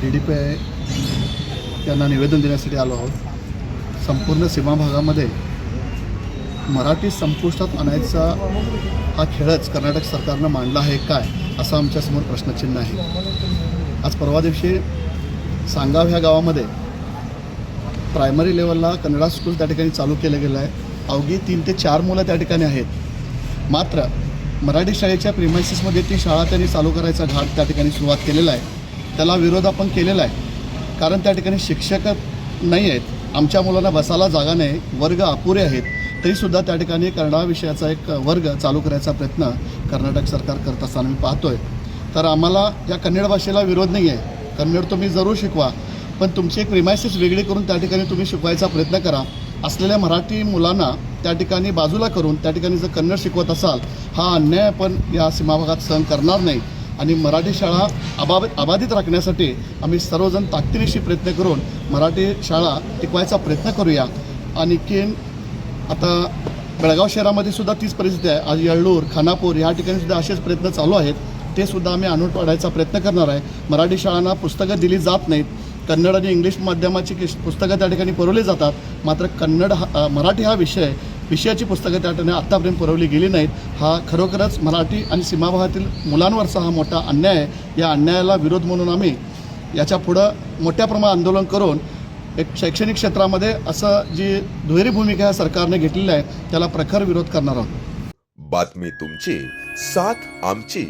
DDP यांना निवेदन देण्यासाठी आलो आहोत। संपूर्ण सीमा भागामध्ये मराठी संपुष्टात आणायचा हा खेळच कर्नाटक सरकारनं मांडला आहे काय, असं आमच्यासमोर प्रश्नचिन्ह आहे। आज परवा दिवशी सांगाव ह्या गावामध्ये प्रायमरी लेवलला कन्नडा स्कूल त्या ठिकाणी चालू केलं गेलं आहे। अवघी 3 ते 4 मुलं त्या ठिकाणी आहेत। मात्र मराठी शाळेच्या प्रिमायसिसमध्ये ती शाळा त्यांनी चालू करायचा घाट त्या ठिकाणी सुरुवात केलेला आहे। त्याला विरोध आपण केलेला आहे, कारण त्या ठिकाणी शिक्षक नाही आहेत, आमच्या मुलांना बसायला जागा नाही, वर्ग अपुरे आहेत, तरीसुद्धा त्या ठिकाणी कन्नडा विषयाचा एक वर्ग चालू करायचा प्रयत्न कर्नाटक सरकार करत असताना मी पाहतो आहे। तर आम्हाला या कन्नड भाषेला विरोध नाही आहे, कन्नड तुम्ही जरूर शिकवा, पण तुमची एक प्रिमायसिस वेगळी करून त्या ठिकाणी तुम्ही शिकवायचा प्रयत्न करा। असलेल्या मराठी मुलांना त्या ठिकाणी बाजूला करून त्या ठिकाणी जर कन्नड शिकवत असाल, हा अन्याय आपण या सीमाभागात सहन करणार नाही आणि मराठी शाळा अबाधित राखण्यासाठी आम्ही सर्वजण ताकदीनिशी प्रयत्न करून मराठी शाळा टिकवायचा प्रयत्न करूया। आणखीन आता बेळगाव शहरामध्ये सुद्धा तीच परिस्थिती आहे। आज येळ्ळूर, खानापूर ह्या ठिकाणी सुद्धा असेच प्रयत्न चालू आहेत, ते सुद्धा आम्ही आणून पाडायचा प्रयत्न करणार आहे। मराठी शाळांना पुस्तकं दिली जात नाहीत, कन्नड आणि इंग्लिश माध्यमाची पुस्तकं त्या ठिकाणी पुरवली जातात, मात्र मराठी हा विषयाची पुस्तकं त्या ठिकाणी आत्तापर्यंत पुरवली गेली नाहीत। हा खरोखरच मराठी आणि सीमाभागातील मुलांवरचा हा मोठा अन्याय आहे। या अन्यायाला विरोध म्हणून आम्ही याच्या पुढं मोठ्या प्रमाणात आंदोलन करून एक शैक्षणिक क्षेत्रामध्ये असं जी दुहेरी भूमिका सरकारने घेतलेली आहे त्याला प्रखर विरोध करणार आहोत। बातमी तुमची, साथ आमची।